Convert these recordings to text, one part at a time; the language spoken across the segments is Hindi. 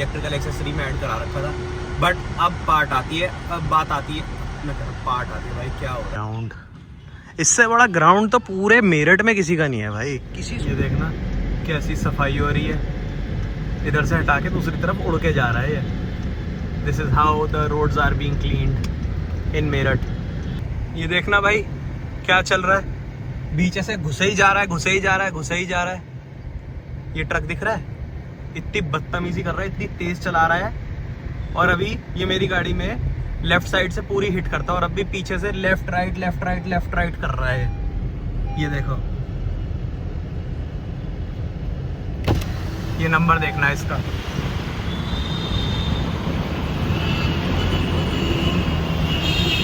इलेक्ट्रिकल एक्सेसरी में ऐड करा रखा था, बट अब बात आती है भाई क्या हो रहा है। ग्राउंड, इससे बड़ा ग्राउंड तो पूरे मेरठ में किसी का नहीं है भाई। किसी ये देखना कैसी सफाई हो रही है, इधर से हटा के दूसरी तरफ उड़ के जा रहा है ये। This is how the roads are being cleaned in Meerut. ये देखना भाई क्या चल रहा है, बीच से घुसे ही जा रहा है। ये ट्रक दिख रहा है, इतनी बदतमीजी कर रहा है, इतनी तेज चला रहा है। और अभी ये मेरी गाड़ी में लेफ्ट साइड से पूरी हिट करता है, और अब भी पीछे से लेफ्ट राइट कर रहा है। ये देखो, ये नंबर देखना है इसका।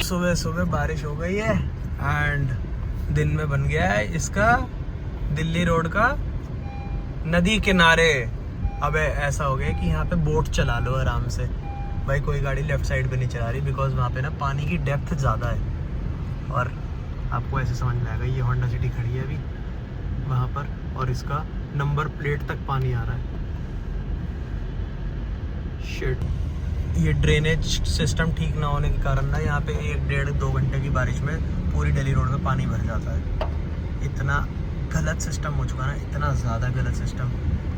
सुबह सुबह बारिश हो गई है एंड दिन में बन गया है इसका दिल्ली रोड का नदी किनारे। अब ऐसा हो गया कि यहाँ पे बोट चला लो आराम से भाई, कोई गाड़ी लेफ्ट साइड पे नहीं चला रही, बिकॉज वहाँ पे ना पानी की डेप्थ ज़्यादा है। और आपको ऐसे समझ में आएगा, ये होंडा सिटी खड़ी है अभी वहाँ पर, और इसका नंबर प्लेट तक पानी आ रहा है। शिट, ये ड्रेनेज सिस्टम ठीक ना होने के कारण ना यहाँ पे 1-1.5-2 घंटे की बारिश में पूरी दिल्ली रोड में पानी भर जाता है। इतना गलत सिस्टम हो चुका है ना, इतना ज़्यादा गलत सिस्टम।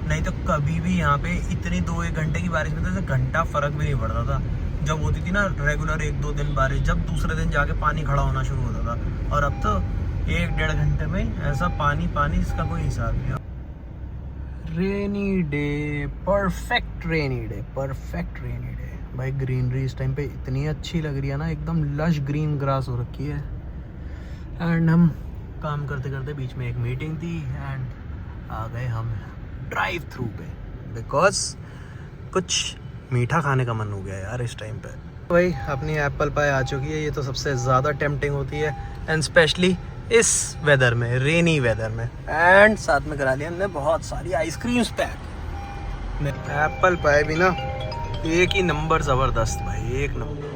नहीं तो कभी भी यहाँ पे इतनी 2-1 घंटे की बारिश में तो घंटा फर्क भी नहीं पड़ता था। जब होती थी ना रेगुलर 1-2 दिन बारिश, जब दूसरे दिन जाके पानी खड़ा होना शुरू होता था, और अब तो 1-1.5 घंटे में ऐसा पानी इसका कोई हिसाब नहीं। Rainy day, perfect rainy day भाई। ग्रीनरी इस टाइम पे इतनी अच्छी लग रही है ना, एकदम लश ग्रीन ग्रास हो रखी है। एंड हम काम करते करते बीच में एक मीटिंग थी एंड आ गए हम ड्राइव थ्रू पे, बिकॉज कुछ मीठा खाने का मन हो गया यार इस टाइम पे। भाई अपनी एप्पल पाई आ चुकी है, ये तो सबसे ज़्यादा टेम्पटिंग होती है, एंड स्पेशली इस वेदर में, रेनी वेदर में। एंड साथ में करा लिया हमने बहुत सारी आइसक्रीम्स पैक। एप्पल पाई भी ना एक ही नंबर ज़बरदस्त भाई, एक नंबर।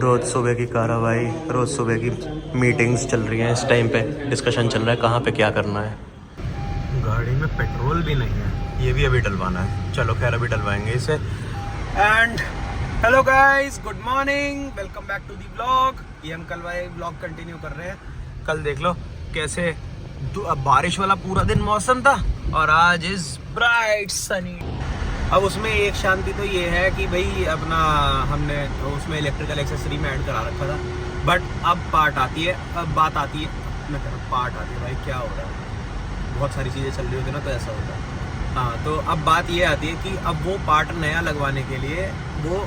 रोज़ सुबह की कार्रवाई, रोज़ सुबह की मीटिंग्स चल रही हैं इस टाइम पे, डिस्कशन चल रहा है कहाँ पे क्या करना है। गाड़ी में पेट्रोल भी नहीं है, ये भी अभी डलवाना है। चलो खैर अभी डलवाएंगे इसे। And hello guys, good morning, welcome back to the vlog. ये हम कल वाले व्लॉग कंटिन्यू कर रहे हैं। कल देख लो कैसे बारिश वाला पूरा दिन मौसम था, और आज इज ब्राइट सनी। अब उसमें एक शांति तो ये है कि भाई अपना हमने तो उसमें इलेक्ट्रिकल एक्सेसरी में ऐड करा रखा था, बट अब बात आती है भाई क्या हो रहा है। बहुत सारी चीज़ें चल रही होती है ना, तो ऐसा होता है। हाँ, तो अब बात ये आती है कि अब वो पार्ट नया लगवाने के लिए वो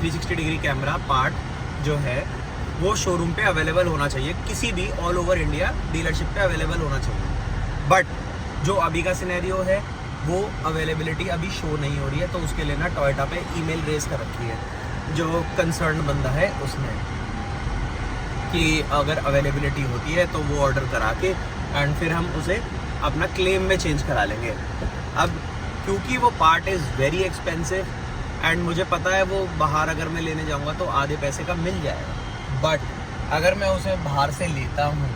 360 डिग्री कैमरा पार्ट जो है वो शोरूम पे अवेलेबल होना चाहिए, किसी भी ऑल ओवर इंडिया डीलरशिप पे अवेलेबल होना चाहिए। बट जो अभी का सिनेरियो है वो अवेलेबिलिटी अभी शो नहीं हो रही है, तो उसके लिए ना टोयोटा पे ईमेल रेज कर रखी है जो कंसर्न बंदा है उसने, कि अगर अवेलेबिलिटी होती है तो वो ऑर्डर करा के एंड फिर हम उसे अपना क्लेम में चेंज करा लेंगे। अब क्योंकि वो part is very expensive and मुझे पता है वो बाहर अगर मैं लेने जाऊंगा तो आधे पैसे का मिल जाएगा, बट अगर मैं उसे बाहर से लेता हूँ,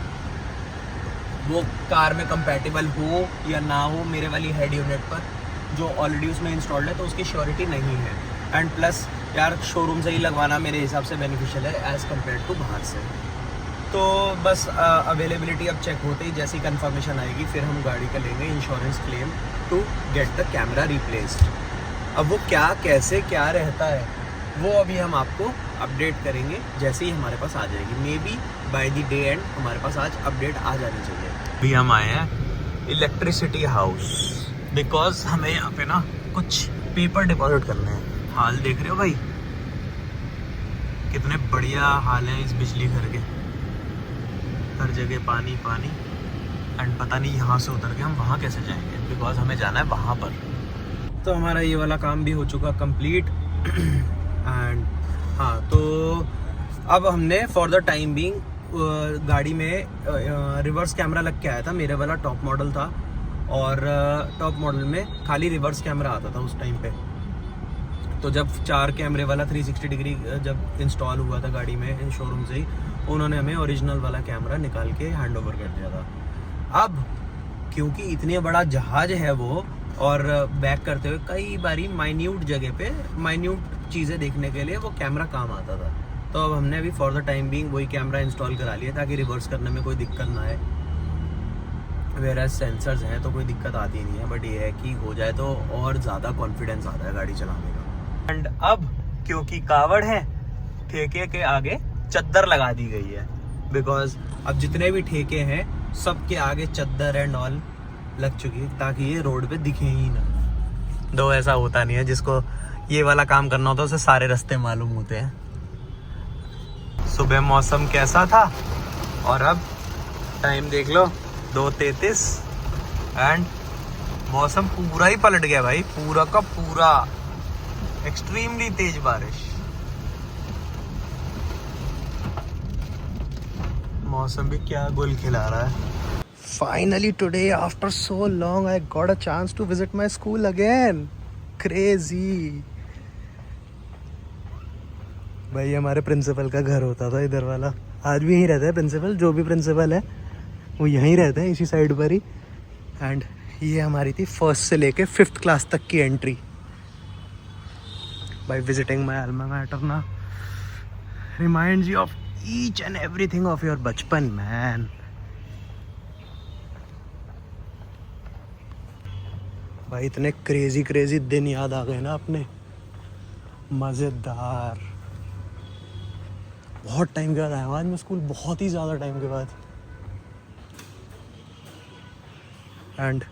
वो कार में कंपैटिबल हो या ना हो मेरे वाली हेड यूनिट पर जो ऑलरेडी उसमें इंस्टॉल्ड है, तो उसकी श्योरिटी नहीं है। एंड प्लस यार शोरूम से ही लगवाना मेरे हिसाब से बेनिफिशियल है एज़ कम्पेयर टू बाहर से। तो बस अवेलेबिलिटी अब चेक होते ही जैसी कंफर्मेशन आएगी फिर हम गाड़ी का लेंगे insurance claim to get the camera replaced. अब वो क्या कैसे क्या रहता है वो अभी हम आपको अपडेट करेंगे जैसे ही हमारे पास आ जाएगी। May be by the day and हमारे पास आज अपडेट आ जानी चाहिए। अभी हम आए हैं इलेक्ट्रिसिटी हाउस, बिकॉज हमें यहाँ पे ना कुछ पेपर डिपॉजिट करने हैं। हाल देख रहे हो भाई, कितने बढ़िया हाल हैं इस बिजली घर के, हर जगह पानी पानी। एंड पता नहीं यहाँ से उतर के हम वहाँ कैसे जाएंगे, बिकॉज हमें जाना है वहाँ पर। तो हमारा ये वाला काम भी हो चुका कंप्लीट। एंड हाँ, तो अब हमने फॉर द टाइम बीइंग गाड़ी में रिवर्स कैमरा लग के आया था। मेरे वाला टॉप मॉडल था और टॉप मॉडल में खाली रिवर्स कैमरा आता था उस टाइम पे। तो जब 4 कैमरे वाला 360 डिग्री जब इंस्टॉल हुआ था गाड़ी में शोरूम से ही, उन्होंने हमें ओरिजिनल वाला कैमरा निकाल के हैंड ओवर कर दिया था। अब क्योंकि इतने बड़ा जहाज है वो और बैक करते हुए कई बारी माइन्यूट जगह पे माइन्यूट चीज़ें देखने के लिए वो कैमरा काम आता था। तो अब हमने अभी फॉर द टाइम बीइंग वही कैमरा इंस्टॉल करा लिया ताकि रिवर्स करने में कोई दिक्कत ना आए। वेयर सेंसर्स हैं तो कोई दिक्कत आती नहीं है, बट ये है कि हो जाए तो और ज़्यादा कॉन्फिडेंस आता है गाड़ी चलाने का। एंड अब क्योंकि कावड़ है, ठेके के आगे चद्दर लगा दी गई है, बिकॉज अब जितने भी ठेके हैं सबके आगे चद्दर एंड ऑल लग चुकी है ताकि ये रोड पे दिखे ही ना। दो ऐसा होता नहीं है, जिसको ये वाला काम करना होता है उसे सारे रास्ते मालूम होते हैं। सुबह मौसम कैसा था और अब टाइम देख लो 2:33 एंड मौसम पूरा ही पलट गया भाई, पूरा का पूरा। एक्सट्रीमली तेज बारिश, मौसम भी क्या गुल खिला रहा है। Finally today after so long I got a chance to visit my school again. Crazy. भाई हमारे प्रिंसिपल का घर होता था इधर वाला, आज भी यहीं रहता है प्रिंसिपल। जो भी प्रिंसिपल है वो यहीं रहते हैं, इसी साइड पर ही। एंड ये हमारी थी फर्स्ट से लेके 5th क्लास तक की entry. By visiting my alma mater ना reminds you of each and everything of your बचपन मैन। भाई इतने क्रेजी दिन याद आ गए ना अपने, मज़ेदार। बहुत टाइम के बाद आया आज मैं स्कूल, बहुत ही ज़्यादा टाइम के बाद। एंड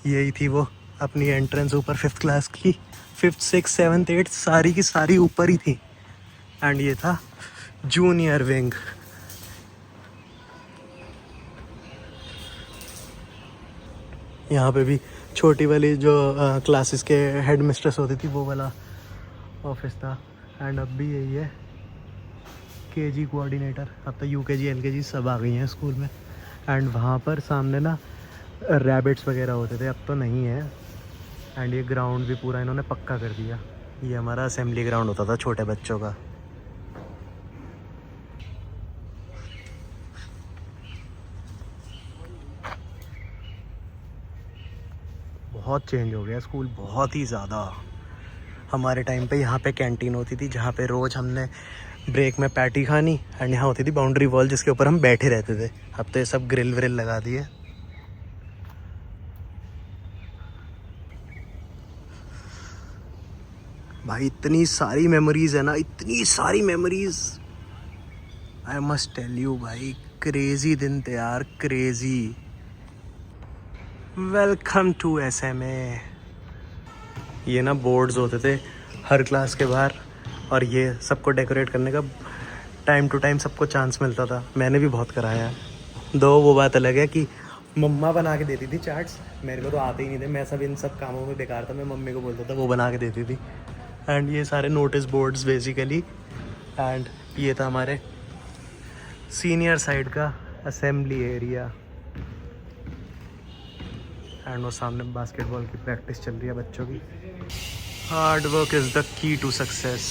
यही थी वो अपनी एंट्रेंस ऊपर 5th क्लास की। 5th 6th 7th 8th सारी की सारी ऊपर ही थी। एंड ये था जूनियर विंग। यहाँ पे भी छोटी वाली जो क्लासेस के हेड मिस्ट्रेस होती थी वो वाला ऑफिस था। एंड अब भी यही है, केजी कोऑर्डिनेटर। अब तो यूकेजी एलकेजी सब आ गई हैं स्कूल में। एंड वहाँ पर सामने ना रैबिट्स वगैरह होते थे, अब तो नहीं है। एंड ये ग्राउंड भी पूरा इन्होंने पक्का कर दिया। ये हमारा असेंबली ग्राउंड होता था छोटे बच्चों का। बहुत चेंज हो गया स्कूल, बहुत ही ज़्यादा। हमारे टाइम पे यहाँ पे कैंटीन होती थी जहाँ पे रोज़ हमने ब्रेक में पैटी खानी। एंड यहाँ होती थी बाउंड्री वॉल जिसके ऊपर हम बैठे रहते थे। अब तो ये सब ग्रिल व्रिल लगा दिए। भाई इतनी सारी मेमोरीज है ना, इतनी सारी memories. I must tell you भाई, क्रेजी दिन थे यार, क्रेजी। Welcome to SMA। ये ना बोर्ड्स होते थे हर क्लास के बाहर, और ये सबको डेकोरेट करने का टाइम टू टाइम सबको चांस मिलता था। मैंने भी बहुत कराया है। दो वो बात अलग है कि मम्मा बना के देती थी चार्ट्स, मेरे को तो आते ही नहीं थे। मैं सब इन सब कामों में बेकार था, मैं मम्मी को बोलता था वो बना के देती थी। एंड ये सारे नोटिस बोर्ड्स बेसिकली। एंड ये था हमारे सीनियर साइड का असेंबली एरिया। एंड वो सामने बास्केटबॉल की प्रैक्टिस चल रही है बच्चों की। Hard work is the key to success.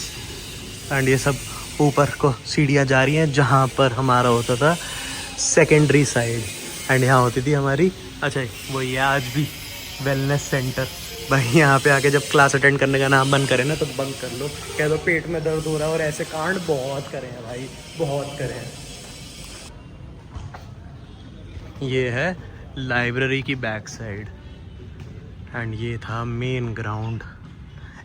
And ये सब ऊपर को सीढ़ियाँ जा रही हैं जहाँ पर हमारा होता था सेकेंडरी साइड। एंड यहाँ होती थी हमारी, अच्छा वही है आज भी, वेलनेस सेंटर। भाई यहाँ पे आके जब क्लास अटेंड करने का नाम बंद करें ना तो बंद कर लो, कह दो पेट में दर्द हो रहा है। और ऐसे कांड बहुत करे हैं भाई, बहुत करे हैं। ये है लाइब्रेरी की बैक साइड। एंड ये था मेन ग्राउंड।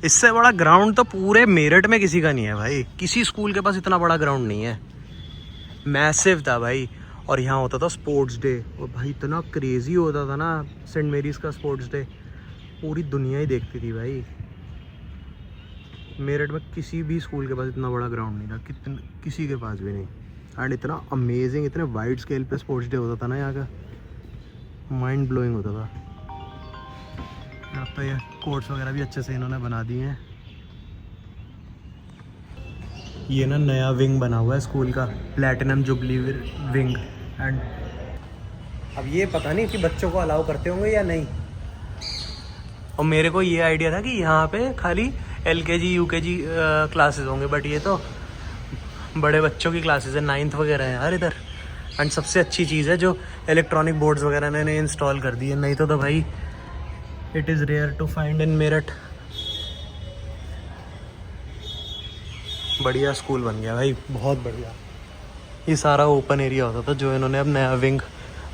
इससे बड़ा ग्राउंड तो पूरे मेरठ में किसी का नहीं है भाई। किसी स्कूल के पास इतना बड़ा ग्राउंड नहीं है। मैसिव था भाई। और यहाँ होता था स्पोर्ट्स डे, और भाई इतना क्रेजी होता था ना सेंट मेरीज का स्पोर्ट्स डे, पूरी दुनिया ही देखती थी भाई। मेरठ में किसी भी स्कूल के पास इतना बड़ा ग्राउंड नहीं था, किसी के पास भी नहीं। एंड इतना अमेजिंग, इतने वाइड स्केल पे स्पोर्ट्स डे होता था ना यहाँ का, माइंड ब्लोइंग होता था। अब तो ये कोर्ट्स वगैरह भी अच्छे से इन्होंने बना दिए हैं। ये ना नया विंग बना हुआ है स्कूल का, प्लैटिनम जुबली विंग। एंड अब ये पता नहीं कि बच्चों को अलाउ करते होंगे या नहीं। और मेरे को ये आइडिया था कि यहाँ पे खाली LKG UKG क्लासेस होंगे, बट ये तो बड़े बच्चों की क्लासेस है, 9th वगैरह है यार इधर। एंड सबसे अच्छी चीज़ है जो इलेक्ट्रॉनिक बोर्ड्स वगैरह ने इंस्टॉल कर दी है, नहीं तो भाई it is rare to find in Meerut. बढ़िया स्कूल बन गया भाई, बहुत बढ़िया। ये सारा ओपन एरिया होता था जो इन्होंने अब नया विंग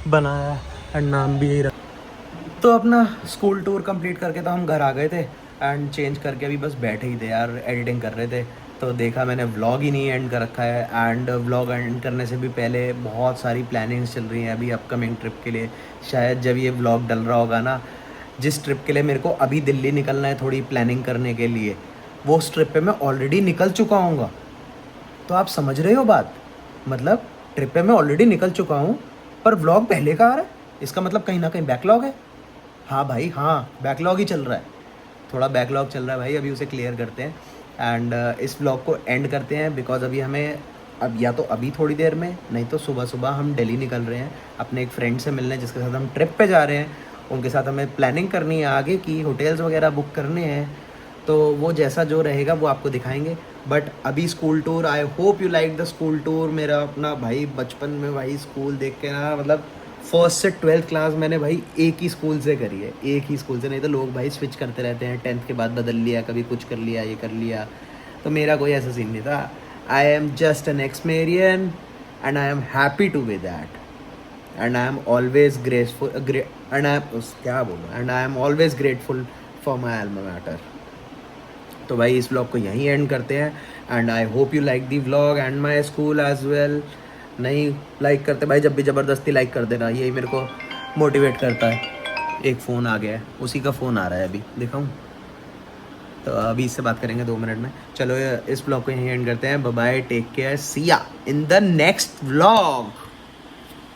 बनाया है, एंड नाम भी यही रखा। तो अपना स्कूल टूर कंप्लीट करके तो हम घर आ गए थे, एंड चेंज करके अभी बस बैठे ही थे यार, एडिटिंग कर रहे थे। तो देखा मैंने व्लॉग ही नहीं एंड कर रखा है, एंड व्लॉग एंड करने से भी पहले बहुत सारी प्लानिंग्स चल रही हैं अभी अपकमिंग ट्रिप के लिए। शायद जब ये व्लॉग डल रहा होगा ना, जिस ट्रिप के लिए मेरे को अभी दिल्ली निकलना है थोड़ी प्लानिंग करने के लिए, वो उस ट्रिप पे मैं ऑलरेडी निकल चुका हूँगा। तो आप समझ रहे हो बात, मतलब ट्रिप पे मैं ऑलरेडी निकल चुका हूँ, पर व्लॉग पहले का आ रहा है। इसका मतलब कहीं ना कहीं बैकलॉग है। हाँ भाई हाँ, बैकलॉग ही चल रहा है, थोड़ा बैकलॉग चल रहा है भाई, अभी उसे क्लियर करते हैं एंड इस व्लॉग को एंड करते हैं। बिकॉज अभी हमें अब या तो अभी थोड़ी देर में, नहीं तो सुबह सुबह हम दिल्ली निकल रहे हैं अपने एक फ्रेंड से मिलने, जिसके साथ हम ट्रिप पे जा रहे हैं। उनके साथ हमें प्लानिंग करनी है आगे की, होटल्स वगैरह बुक करने हैं, तो वो जैसा जो रहेगा वो आपको दिखाएंगे। बट अभी school tour, I hope you like the school tour. मेरा अपना भाई बचपन में भाई स्कूल देख के ना, मतलब फर्स्ट से 12th क्लास मैंने भाई एक ही स्कूल से करी है, एक ही स्कूल से। नहीं तो लोग भाई स्विच करते रहते हैं, 10th के बाद बदल लिया, कभी कुछ कर लिया, ये कर लिया। तो मेरा कोई ऐसा सीन नहीं था। I am just an ex-Marian and I am happy to be that, and I am always grateful and I am क्या बोलूँ and I am always grateful for my alma mater. तो भाई इस व्लॉग को यहीं एंड करते हैं, and I hope you like the vlog and my school as well. नहीं लाइक करते भाई, जब भी ज़बरदस्ती लाइक कर देना, यही मेरे को मोटिवेट करता है। एक फ़ोन आ गया है, उसी का फ़ोन आ रहा है, अभी दिखाऊँ? तो अभी इससे बात करेंगे 2 मिनट में। चलो इस व्लॉग को यहीं एंड करते हैं। बाय बाय, टेक केयर, सी या इन द नेक्स्ट व्लॉग।